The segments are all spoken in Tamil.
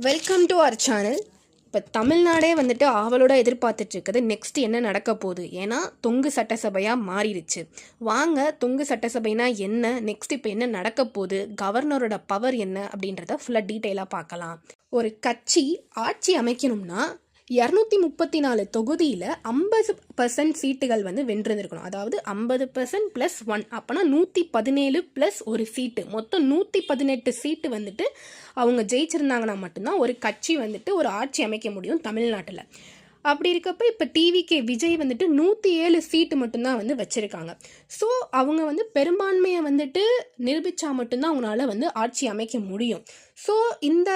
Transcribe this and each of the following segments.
Welcome to our channel. இப்போ தமிழ்நாடே வந்துட்டு ஆவலோட எதிர்பார்த்துட்டு இருக்குது நெக்ஸ்ட் என்ன நடக்க போகுது. ஏன்னா தொங்கு சட்டசபையாக மாறிடுச்சு. வாங்க தொங்கு சட்டசபைனா என்ன, நெக்ஸ்ட் இப்போ என்ன நடக்க போகுது, கவர்னரோட பவர் என்ன அப்படின்றத ஃபுல்லாக டீட்டெயிலாக பார்க்கலாம். ஒரு கட்சி ஆட்சி அமைக்கணும்னா 234 தொகுதியில் 50% சீட்டுகள் வந்து வென்றிருந்திருக்கணும். அதாவது 50% + 1 அப்போனா 117 + ஒரு சீட்டு, மொத்தம் 118 சீட்டு வந்துட்டு அவங்க ஜெயிச்சிருந்தாங்கன்னா மட்டும்தான் ஒரு கட்சி வந்துட்டு ஒரு ஆட்சி அமைக்க முடியும் தமிழ்நாட்டில். அப்படி இருக்கப்ப இப்போ டிவிகே விஜய் வந்துட்டு 107 சீட்டு மட்டும்தான் வந்து வச்சுருக்காங்க. ஸோ அவங்க வந்து பெரும்பான்மையை வந்துட்டு நிரூபித்தா மட்டும்தான் அவங்களால வந்து ஆட்சி அமைக்க முடியும். ஸோ இந்த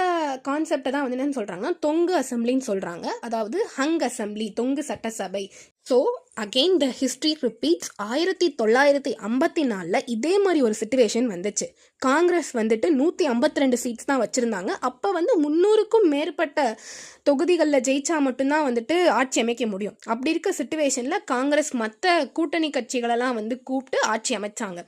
கான்செப்டை தான் வந்து என்னன்னு சொல்கிறாங்கன்னா தொங்கு அசம்பிளின்னு சொல்கிறாங்க. அதாவது ஹங் அசம்பிளி, தொங்கு சட்டசபை. So again the history repeats. 1954 இதே மாதிரி ஒரு சிச்சுவேஷன் வந்துச்சு. காங்கிரஸ் வந்துட்டு 152 சீட்ஸ் தான் வச்சுருந்தாங்க. அப்போ வந்து 300க்கும் மேற்பட்ட தொகுதிகளில் ஜெயிச்சா மட்டும்தான் வந்துட்டு ஆட்சி அமைக்க முடியும். அப்படி இருக்க சிச்சுவேஷனில் காங்கிரஸ் மற்ற கூட்டணி கட்சிகளெல்லாம் வந்து கூப்பிட்டு ஆட்சி அமைச்சாங்க.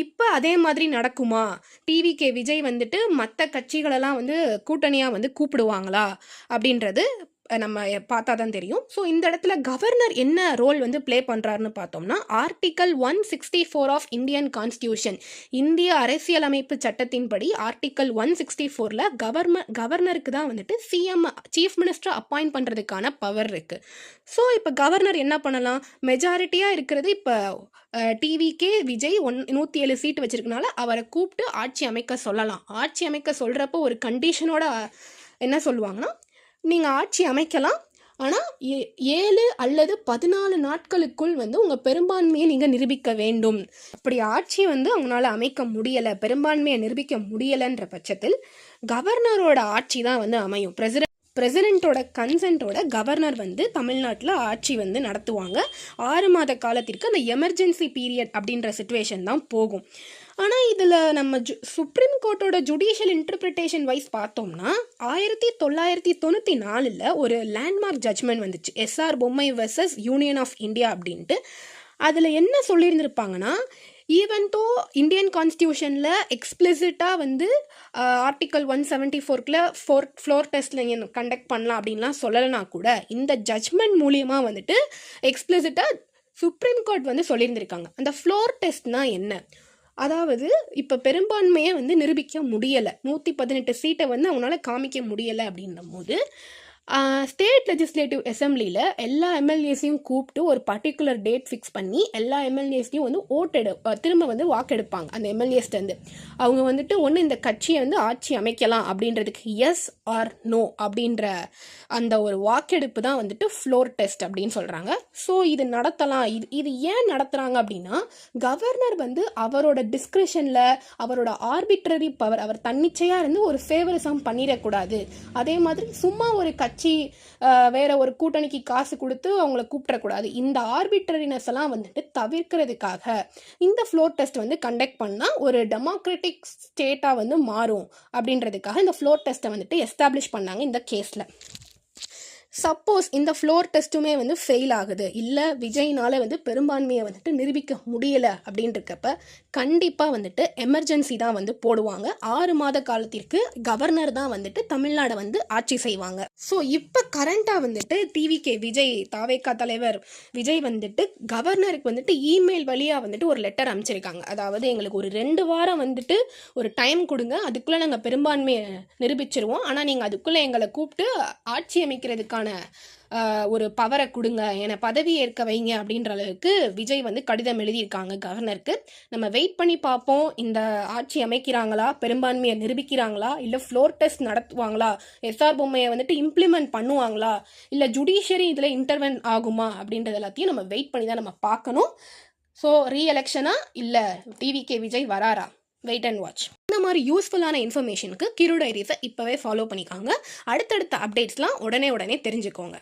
இப்போ அதே மாதிரி நடக்குமா? டிவிகே விஜய் வந்துட்டு மற்ற கட்சிகளெல்லாம் வந்து கூட்டணியாக வந்து கூப்பிடுவாங்களா அப்படின்றது நம்ம பார்த்தா தான் தெரியும். ஸோ இந்த இடத்துல கவர்னர் என்ன ரோல் வந்து ப்ளே பண்ணுறாருன்னு பார்த்தோம்னா, ஆர்டிக்கல் 164 ஆஃப் இந்தியன் கான்ஸ்டியூஷன், இந்திய அரசியலமைப்பு சட்டத்தின்படி ஆர்டிக்கல் 164ல் கவர்னருக்கு தான் வந்துட்டு சிஎம், சீஃப் மினிஸ்டர் அப்பாயிண்ட் பண்ணுறதுக்கான பவர் இருக்குது. ஸோ இப்போ கவர்னர் என்ன பண்ணலாம்? மெஜாரிட்டியாக இருக்கிறது இப்போ டிவிகே விஜய் 107 சீட்டு வச்சிருக்கனால அவரை கூப்பிட்டு ஆட்சி அமைக்க சொல்லலாம். ஆட்சி அமைக்க சொல்கிறப்போ ஒரு கண்டிஷனோட என்ன சொல்லுவாங்கன்னா, நீங்கள் ஆட்சி அமைக்கலாம், ஆனால் 7 அல்லது 14 நாட்களுக்குள் வந்து உங்கள் பெரும்பான்மையை நீங்கள் நிரூபிக்க வேண்டும். அப்படி ஆட்சி வந்து அவங்களால அமைக்க முடியலை, பெரும்பான்மையை நிரூபிக்க முடியலைன்ற பட்சத்தில் கவர்னரோட ஆட்சி தான் வந்து அமையும். பிரசிடென்ட்டோட கன்சென்ட்டோட கவர்னர் வந்து தமிழ்நாட்டில் ஆட்சி வந்து நடத்துவாங்க. 6 மாத காலத்திற்கு அந்த எமர்ஜென்சி பீரியட் அப்படின்ற சிச்சுவேஷன் தான் போகும். ஆனால் இதில் நம்ம சுப்ரீம் கோர்ட்டோட ஜுடிஷியல் இன்டர்பிரிட்டேஷன் வைஸ் பார்த்தோம்னா 1994 ஒரு லேண்ட்மார்க் ஜட்ஜ்மெண்ட் வந்துச்சு, எஸ்ஆர் பொம்மை வெர்சஸ் யூனியன் ஆஃப் இந்தியா அப்படின்ட்டு. அதில் என்ன சொல்லியிருந்திருப்பாங்கன்னா, ஈவன் தோ இந்தியன் கான்ஸ்டியூஷனில் எக்ஸ்பிளிசிட்டாக வந்து ஆர்டிக்கல் 174க்குள்ள ஃப்ளோர் டெஸ்ட் நீங்கள் கண்டக்ட் பண்ணலாம் அப்படின்லாம் சொல்லலைனா கூட இந்த ஜட்ஜ்மெண்ட் மூலியமாக வந்துட்டு எக்ஸ்பிளிசிட்டாக சுப்ரீம் கோர்ட் வந்து சொல்லியிருந்திருக்காங்க. அந்த ஃப்ளோர் டெஸ்ட்னா என்ன? அதாவது இப்போ பெரும்பான்மையை வந்து நிரூபிக்க முடியலை, 118 சீட்டை வந்து அவங்களால காமிக்க முடியலை அப்படின்னும் போது ஸ்டேட் லெஜிஸ்லேட்டிவ் அசம்பிளியில் எல்லா எம்எல்ஏஸையும் கூப்பிட்டு ஒரு பர்டிகுலர் டேட் ஃபிக்ஸ் பண்ணி எல்லா எம்எல்ஏஸ்லையும் வந்து திரும்ப வந்து வாக்கெடுப்பாங்க. அந்த எம்எல்ஏஸ்லேருந்து அவங்க வந்துட்டு ஒன்று இந்த கட்சியை வந்து ஆட்சி அமைக்கலாம் அப்படின்றதுக்கு எஸ் ஆர் நோ அப்படின்ற அந்த ஒரு வாக்கெடுப்பு தான் வந்துட்டு ஃப்ளோர் டெஸ்ட் அப்படின்னு சொல்கிறாங்க. ஸோ இது நடத்தலாம். இது ஏன் நடத்துகிறாங்க அப்படின்னா, கவர்னர் வந்து அவரோட டிஸ்கிரிஷனில் அவரோட ஆர்பிட்ரரி பவர், அவர் தன்னிச்சையாக இருந்து ஒரு ஃபேவரிசம் பண்ணிடக்கூடாது. அதே மாதிரி சும்மா ஒரு கட்சி வேற ஒரு கூட்டணிக்கு காசு கொடுத்து அவங்கள கூப்பிடக்கூடாது. இந்த ஆர்பிட்ரரினஸ் எல்லாம் வந்துட்டு தவிர்க்கிறதுக்காக இந்த ஃப்ளோர் டெஸ்ட் வந்து கண்டக்ட் பண்ணால் ஒரு டெமோக்ராட்டிக் ஸ்டேட்டாக வந்து மாறும் அப்படின்றதுக்காக இந்த ஃப்ளோர் டெஸ்ட்டை வந்துட்டு எஸ்டாப்ளிஷ் பண்ணாங்க இந்த கேஸில். சப்போஸ் இந்த ஃப்ளோர் டெஸ்ட்டுமே வந்து ஃபெயில் ஆகுது, இல்லை விஜய்னால வந்து பெரும்பான்மையை வந்துட்டு நிரூபிக்க முடியலை அப்படின்றக்கப்ப கண்டிப்பாக வந்துட்டு எமர்ஜென்சி தான் வந்து போடுவாங்க. 6 மாத காலத்திற்கு கவர்னர் தான் வந்துட்டு தமிழ்நாடை வந்து ஆட்சி செய்வாங்க. ஸோ இப்போ கரண்ட்டாக வந்துட்டு டிவிகே விஜய், தாவேகா தலைவர் விஜய் வந்துட்டு கவர்னருக்கு வந்துட்டு இமெயில் வழியாக வந்துட்டு ஒரு லெட்டர் அனுப்பிச்சிருக்காங்க. அதாவது எங்களுக்கு ஒரு 2 வாரம் வந்துட்டு ஒரு டைம் கொடுங்க, அதுக்குள்ளே நாங்கள் பெரும்பான்மையை நிரூபிச்சிருவோம், ஆனால் நீங்கள் அதுக்குள்ளே எங்களை கூப்பிட்டு ஆட்சி அமைக்கிறதுக்கான ஒரு பவரை கொடுங்க, என்னை பதவி ஏற்க வைங்க அப்படின்ற அளவுக்கு விஜய் வந்து கடிதம் எழுதியிருக்காங்க கவர்னருக்கு. நம்ம வெயிட் பண்ணி பார்ப்போம், இந்த ஆட்சி அமைக்கிறாங்களா, பெரும்பான்மையை நிரூபிக்கிறாங்களா, இல்லை ஃப்ளோர் டெஸ்ட் நடத்துவாங்களா, எஸ்ஆர் பொம்மையை வந்துட்டு இம்ப்ளிமெண்ட் பண்ணுவாங்களா, இல்லை ஜுடிஷியரி இதில் இன்டர்வென் ஆகுமா அப்படின்றது எல்லாத்தையும் நம்ம வெயிட் பண்ணி தான் நம்ம பார்க்கணும். ஸோ ரீஎலெக்ஷனா இல்லை டிவிகே விஜய் வராரா? Wait and watch. இந்த மாதிரி யூஸ்ஃபுல்லான இன்ஃபர்மேஷனுக்கு கிரு டைரிஸை இப்போவே ஃபாலோ பண்ணிக்காங்க. அடுத்தடுத்த அப்டேட்ஸ்லாம் உடனே தெரிஞ்சுக்கோங்க.